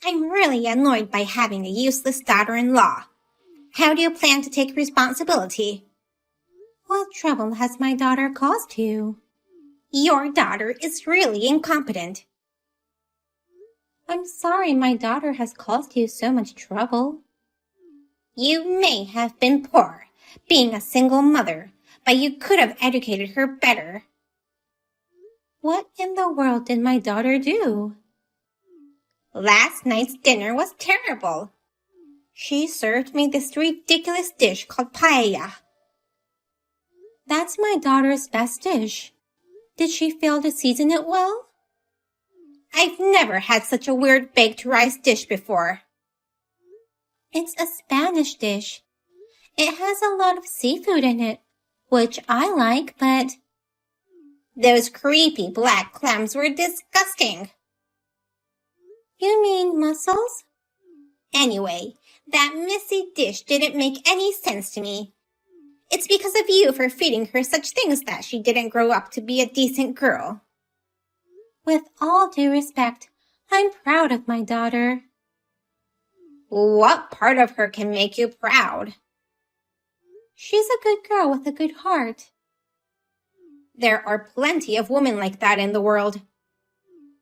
I'm really annoyed by having a useless daughter-in-law. How do you plan to take responsibility? What trouble has my daughter caused you? Your daughter is really incompetent. I'm sorry my daughter has caused you so much trouble. You may have been poor, being a single mother, but you could have educated her better. What in the world did my daughter do? Last night's dinner was terrible. She served me this ridiculous dish called paella. That's my daughter's best dish. Did she fail to season it well? I've never had such a weird baked rice dish before. It's a Spanish dish. It has a lot of seafood in it, which I like, but... Those creepy black clams were disgusting. You mean mussels? Anyway, that messy dish didn't make any sense to me. It's because of you for feeding her such things that she didn't grow up to be a decent girl. With all due respect, I'm proud of my daughter. What part of her can make you proud? She's a good girl with a good heart. There are plenty of women like that in the world.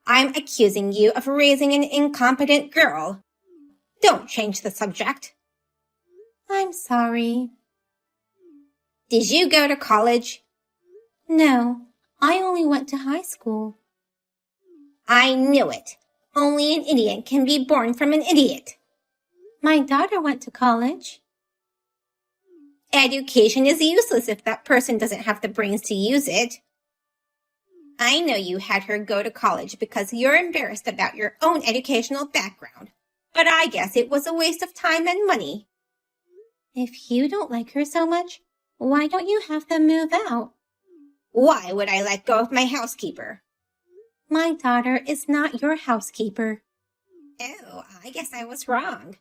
I'm accusing you of raising an incompetent girl. Don't change the subject. I'm sorry. Did you go to college? No, I only went to high school. I knew it. Only an idiot can be born from an idiot. My daughter went to college. Education is useless if that person doesn't have the brains to use it. I know you had her go to college because you're embarrassed about your own educational background, but I guess it was a waste of time and money. If you don't like her so much, why don't you have them move out? Why would I let go of my housekeeper? My daughter is not your housekeeper. Oh, I guess I was wrong.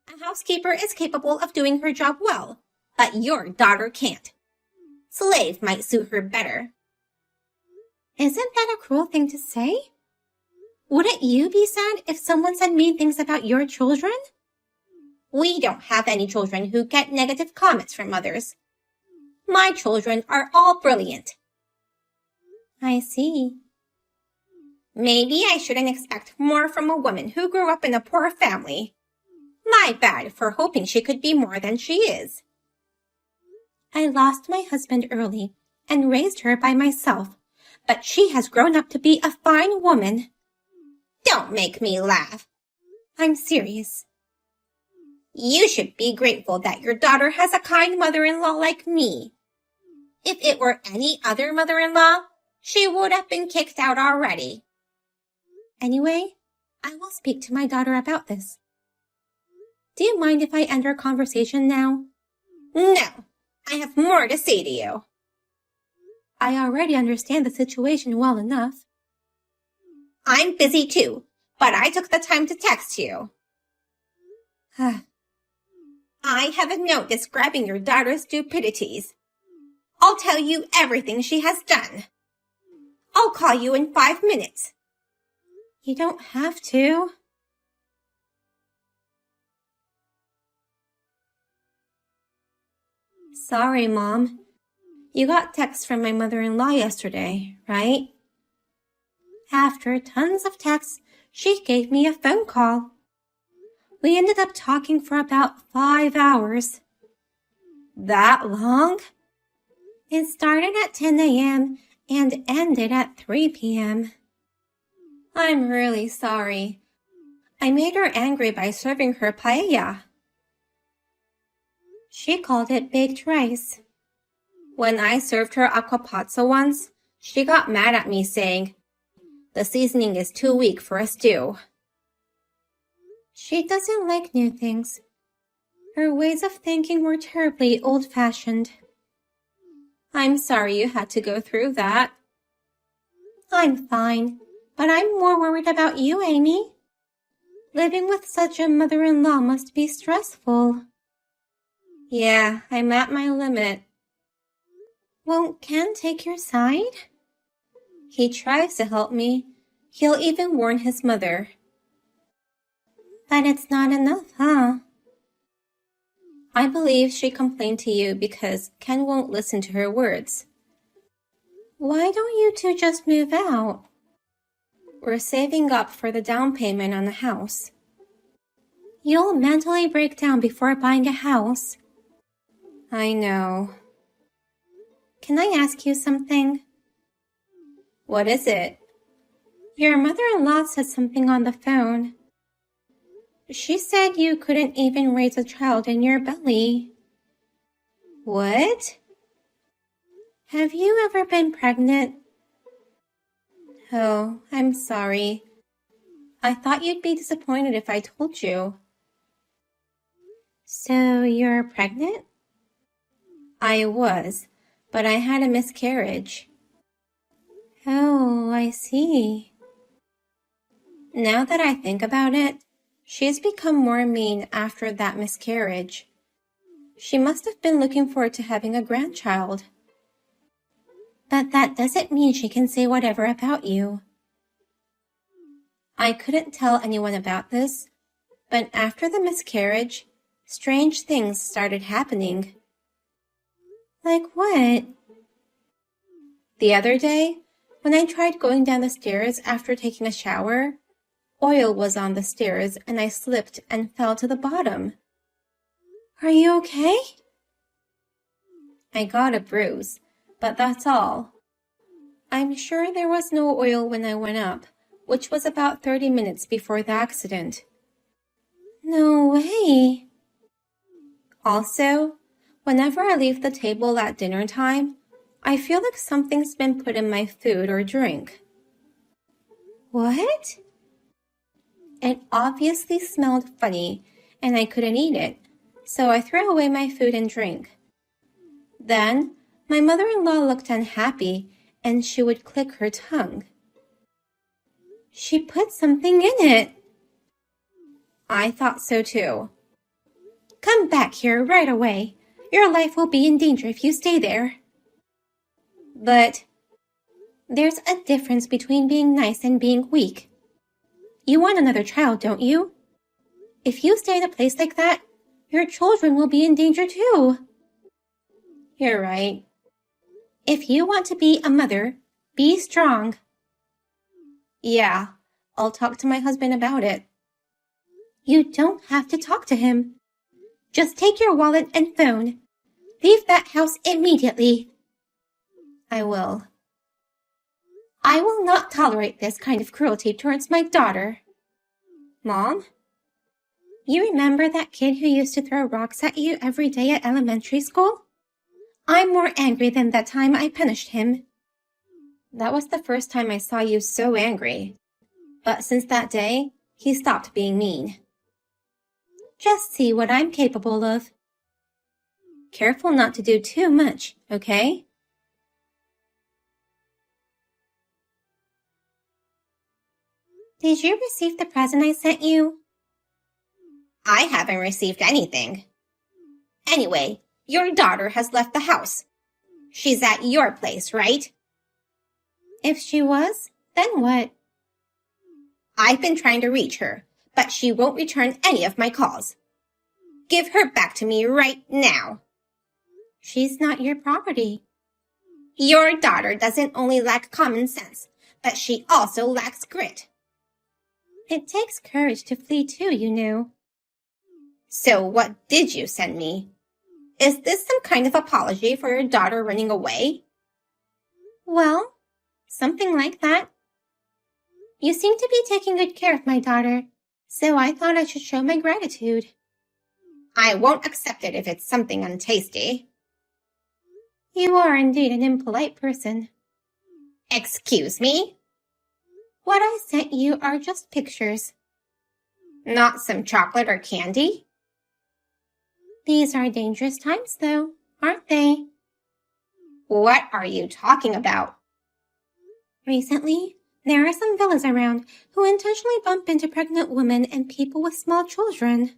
A housekeeper is capable of doing her job well, but your daughter can't. Slave might suit her better. Isn't that a cruel thing to say? Wouldn't you be sad if someone said mean things about your children? We don't have any children who get negative comments from others. My children are all brilliant. I see. Maybe I shouldn't expect more from a woman who grew up in a poor family. My bad for hoping she could be more than she is. I lost my husband early and raised her by myself, but she has grown up to be a fine woman. Don't make me laugh. I'm serious. You should be grateful that your daughter has a kind mother-in-law like me. If it were any other mother-in-law, she would have been kicked out already. Anyway, I will speak to my daughter about this. Do you mind if I end our conversation now? No, I have more to say to you. I already understand the situation well enough. I'm busy too, but I took the time to text you. I have a note describing your daughter's stupidities. I'll tell you everything she has done. I'll call you in 5 minutes. You don't have to. Sorry, Mom. You got text from my mother-in-law yesterday, right? After tons of texts, she gave me a phone call. We ended up talking for about 5 hours. That long? It started at 10 a.m. and ended at 3 p.m. I'm really sorry. I made her angry by serving her paella. She called it baked rice. When I served her aquapazzo once, she got mad at me saying, "The seasoning is too weak for a stew." She doesn't like new things. Her ways of thinking were terribly old-fashioned. I'm sorry you had to go through that. I'm fine, but I'm more worried about you, Amy. Living with such a mother-in-law must be stressful. Yeah, I'm at my limit. Won't Ken take your side? He tries to help me. He'll even warn his mother. But it's not enough, huh? I believe she complained to you because Ken won't listen to her words. Why don't you two just move out? We're saving up for the down payment on the house. You'll mentally break down before buying a house. I know. Can I ask you something? What is it? Your mother-in-law said something on the phone. She said you couldn't even raise a child in your belly. What? Have you ever been pregnant? Oh, I'm sorry. I thought you'd be disappointed if I told you. So you're pregnant? I was, but I had a miscarriage. Oh, I see. Now that I think about it, she's become more mean after that miscarriage. She must have been looking forward to having a grandchild. But that doesn't mean she can say whatever about you. I couldn't tell anyone about this, but after the miscarriage, strange things started happening. Like what? The other day, when I tried going down the stairs after taking a shower, oil was on the stairs and I slipped and fell to the bottom. Are you okay? I got a bruise, but that's all. I'm sure there was no oil when I went up, which was about 30 minutes before the accident. No way! Also, whenever I leave the table at dinner time, I feel like something's been put in my food or drink. What? It obviously smelled funny, and I couldn't eat it, so I threw away my food and drink. Then, my mother-in-law looked unhappy, and she would click her tongue. She put something in it. I thought so too. Come back here right away. Your life will be in danger if you stay there. But there's a difference between being nice and being weak. You want another child, don't you? If you stay in a place like that, your children will be in danger too. You're right. If you want to be a mother, be strong. Yeah, I'll talk to my husband about it. You don't have to talk to him. Just take your wallet and phone. Leave that house immediately. I will. I will not tolerate this kind of cruelty towards my daughter. Mom? You remember that kid who used to throw rocks at you every day at elementary school? I'm more angry than that time I punished him. That was the first time I saw you so angry. But since that day, he stopped being mean. Just see what I'm capable of. Careful not to do too much, okay? Did you receive the present I sent you? I haven't received anything. Anyway, your daughter has left the house. She's at your place, right? If she was, then what? I've been trying to reach her, but she won't return any of my calls. Give her back to me right now. She's not your property. Your daughter doesn't only lack common sense, but she also lacks grit. It takes courage to flee too, you know. So what did you send me? Is this some kind of apology for your daughter running away? Well, something like that. You seem to be taking good care of my daughter, so I thought I should show my gratitude. I won't accept it if it's something untasty. You are indeed an impolite person. Excuse me? What I sent you are just pictures. Not some chocolate or candy? These are dangerous times, though, aren't they? What are you talking about? Recently, there are some villas around who intentionally bump into pregnant women and people with small children.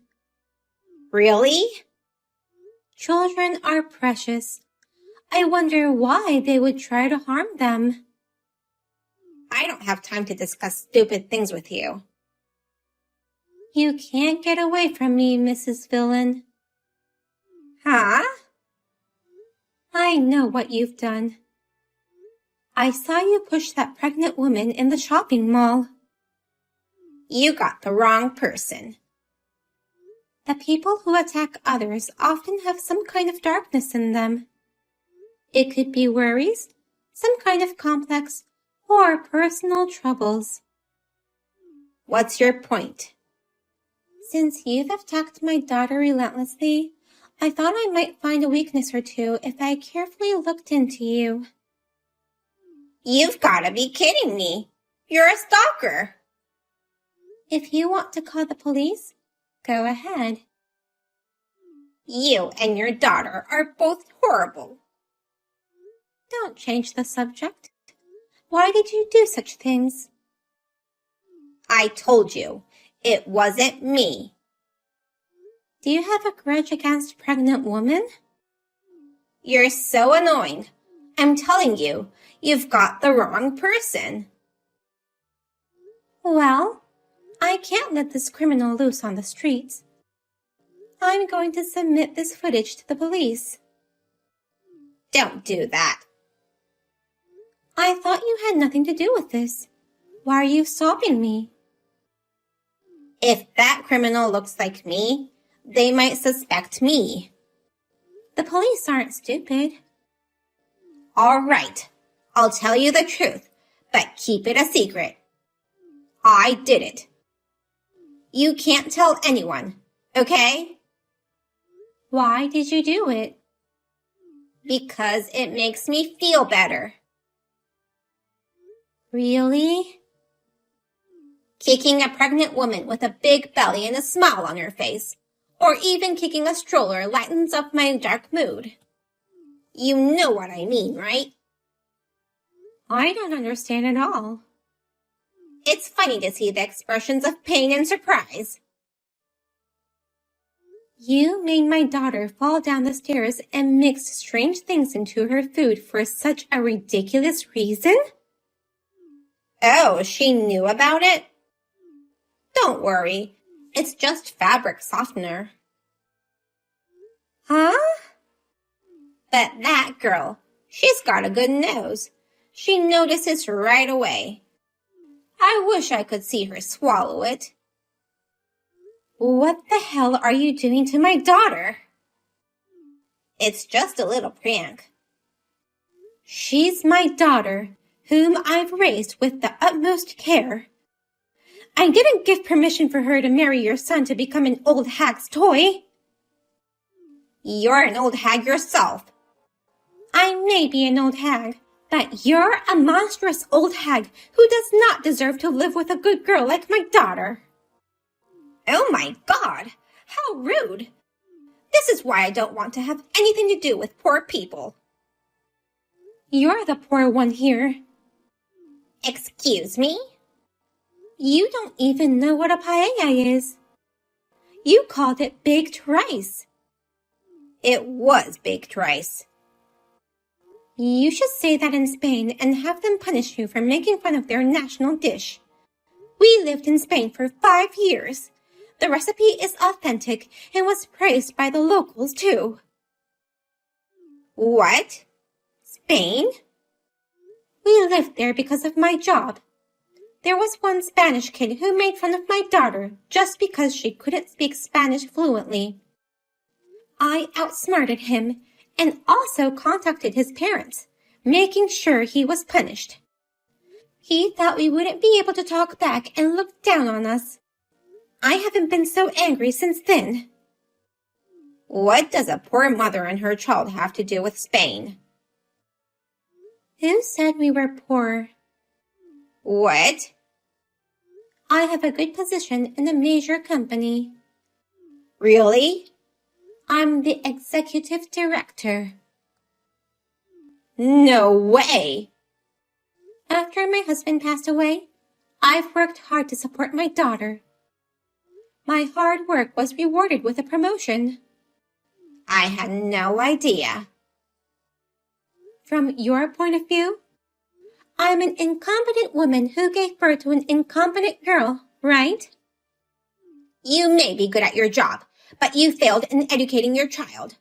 Really? Children are precious. I wonder why they would try to harm them. I don't have time to discuss stupid things with you. You can't get away from me, Mrs. Villain. Huh? I know what you've done. I saw you push that pregnant woman in the shopping mall. You got the wrong person. The people who attack others often have some kind of darkness in them. It could be worries, some kind of complex, or personal troubles. What's your point? Since you've attacked my daughter relentlessly, I thought I might find a weakness or two if I carefully looked into you. You've got to be kidding me. You're a stalker. If you want to call the police, go ahead. You and your daughter are both horrible. Don't change the subject. Why did you do such things? I told you, it wasn't me. Do you have a grudge against a pregnant woman? You're so annoying. I'm telling you, you've got the wrong person. Well, I can't let this criminal loose on the streets. I'm going to submit this footage to the police. Don't do that. I thought you had nothing to do with this. Why are you stopping me? If that criminal looks like me, they might suspect me. The police aren't stupid. All right, I'll tell you the truth, but keep it a secret. I did it. You can't tell anyone, okay? Why did you do it? Because it makes me feel better. Really? Kicking a pregnant woman with a big belly and a smile on her face, or even kicking a stroller lightens up my dark mood. You know what I mean, right? I don't understand at all. It's funny to see the expressions of pain and surprise. You made my daughter fall down the stairs and mixed strange things into her food for such a ridiculous reason? Oh, she knew about it? Don't worry, it's just fabric softener. Huh? But that girl, she's got a good nose. She notices right away. I wish I could see her swallow it. What the hell are you doing to my daughter? It's just a little prank. She's my daughter, whom I've raised with the utmost care. I didn't give permission for her to marry your son to become an old hag's toy. You're an old hag yourself. I may be an old hag, but you're a monstrous old hag who does not deserve to live with a good girl like my daughter. Oh my God, how rude. This is why I don't want to have anything to do with poor people. You're the poor one here. Excuse me? You don't even know what a paella is. You called it baked rice. It was baked rice. You should say that in Spain and have them punish you for making fun of their national dish. We lived in Spain for 5 years. The recipe is authentic and was praised by the locals too. What? Spain? We lived there because of my job. There was one Spanish kid who made fun of my daughter just because she couldn't speak Spanish fluently. I outsmarted him and also contacted his parents, making sure he was punished. He thought we wouldn't be able to talk back and looked down on us. I haven't been so angry since then. What does a poor mother and her child have to do with Spain? Who said we were poor? What? I have a good position in a major company. Really? I'm the executive director. No way! After my husband passed away, I've worked hard to support my daughter. My hard work was rewarded with a promotion. I had no idea. From your point of view, I'm an incompetent woman who gave birth to an incompetent girl, right? You may be good at your job, but you failed in educating your child.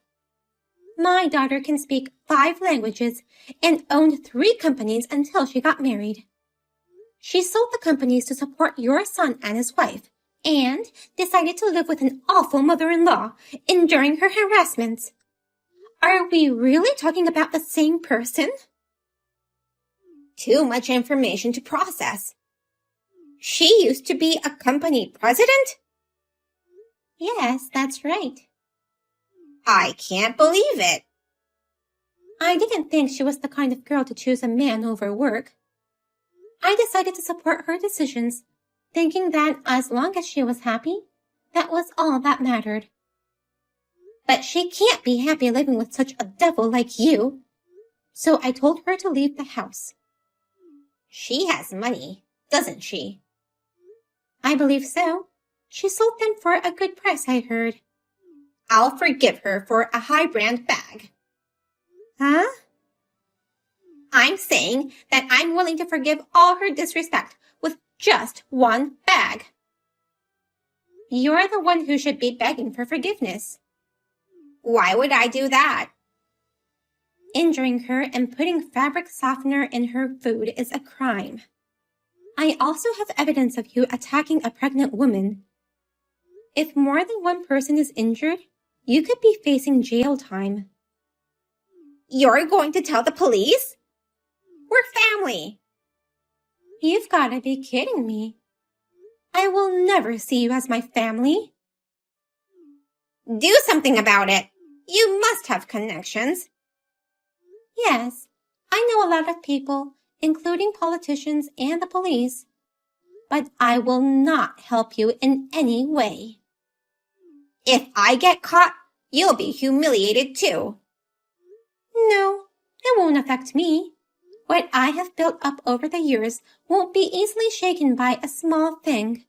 My daughter can speak 5 languages and owned 3 companies until she got married. She sold the companies to support your son and his wife, and decided to live with an awful mother-in-law, enduring her harassments. Are we really talking about the same person? Too much information to process. She used to be a company president? Yes, that's right. I can't believe it. I didn't think she was the kind of girl to choose a man over work. I decided to support her decisions, thinking that as long as she was happy, that was all that mattered. But she can't be happy living with such a devil like you. So I told her to leave the house. She has money, doesn't she? I believe so. She sold them for a good price, I heard. I'll forgive her for a high-brand bag. Huh? I'm saying that I'm willing to forgive all her disrespect with just one bag. You're the one who should be begging for forgiveness. Why would I do that? Injuring her and putting fabric softener in her food is a crime. I also have evidence of you attacking a pregnant woman. If more than one person is injured, you could be facing jail time. You're going to tell the police? We're family. You've got to be kidding me. I will never see you as my family. Do something about it. You must have connections. Yes, I know a lot of people, including politicians and the police. But I will not help you in any way. If I get caught, you'll be humiliated too. No, it won't affect me. What I have built up over the years won't be easily shaken by a small thing.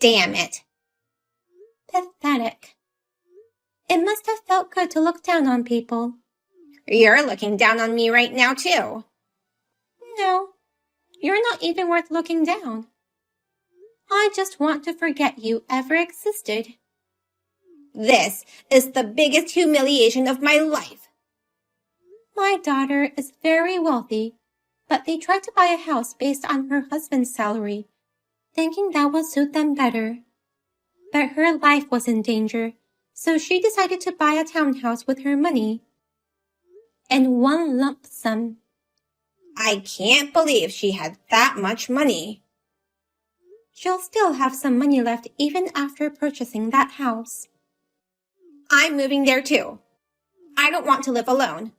Damn it. Pathetic. It must have felt good to look down on people. You're looking down on me right now too. No, you're not even worth looking down. I just want to forget you ever existed. This is the biggest humiliation of my life. My daughter is very wealthy, but they tried to buy a house based on her husband's salary, thinking that would suit them better. But her life was in danger, so she decided to buy a townhouse with her money. In one lump sum. I can't believe she had that much money. She'll still have some money left even after purchasing that house. I'm moving there too. I don't want to live alone.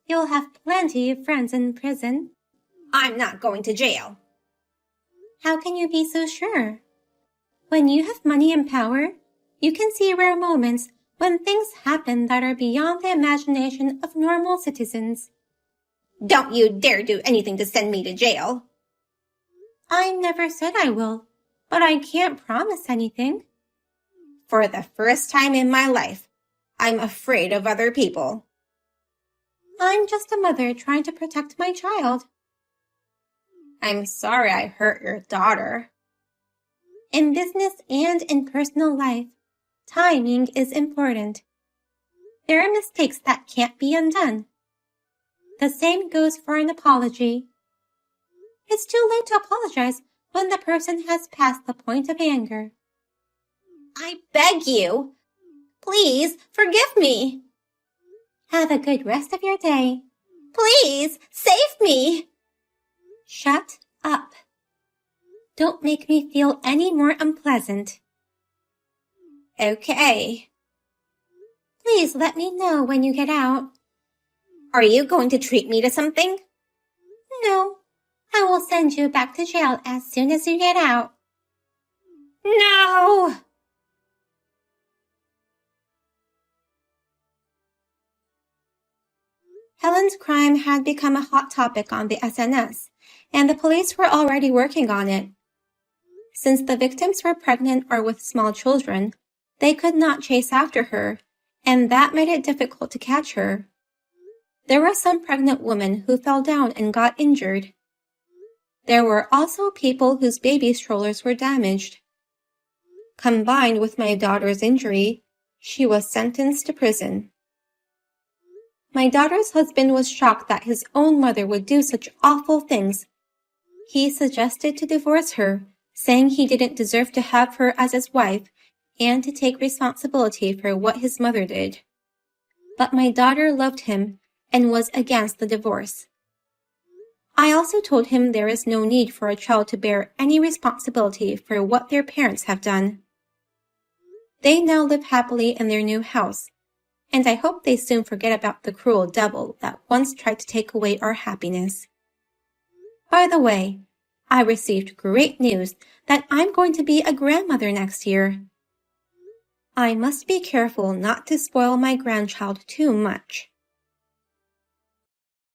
You'll have plenty of friends in prison. I'm not going to jail. How can you be so sure? When you have money and power, you can see rare moments when things happen that are beyond the imagination of normal citizens. Don't you dare do anything to send me to jail. I never said I will, but I can't promise anything. For the first time in my life, I'm afraid of other people. I'm just a mother trying to protect my child. I'm sorry I hurt your daughter. In business and in personal life, timing is important. There are mistakes that can't be undone. The same goes for an apology. It's too late to apologize when the person has passed the point of anger. I beg you, please forgive me. Have a good rest of your day. Please save me. Shut up. Don't make me feel any more unpleasant. Okay. Please let me know when you get out. Are you going to treat me to something? No. I will send you back to jail as soon as you get out. No! Helen's crime had become a hot topic on the SNS, and the police were already working on it. Since the victims were pregnant or with small children, they could not chase after her, and that made it difficult to catch her. There were some pregnant women who fell down and got injured. There were also people whose baby strollers were damaged. Combined with my daughter's injury, she was sentenced to prison. My daughter's husband was shocked that his own mother would do such awful things. He suggested to divorce her, saying he didn't deserve to have her as his wife and to take responsibility for what his mother did. But my daughter loved him and was against the divorce. I also told him there is no need for a child to bear any responsibility for what their parents have done. They now live happily in their new house, and I hope they soon forget about the cruel devil that once tried to take away our happiness. By the way, I received great news that I'm going to be a grandmother next year. I must be careful not to spoil my grandchild too much.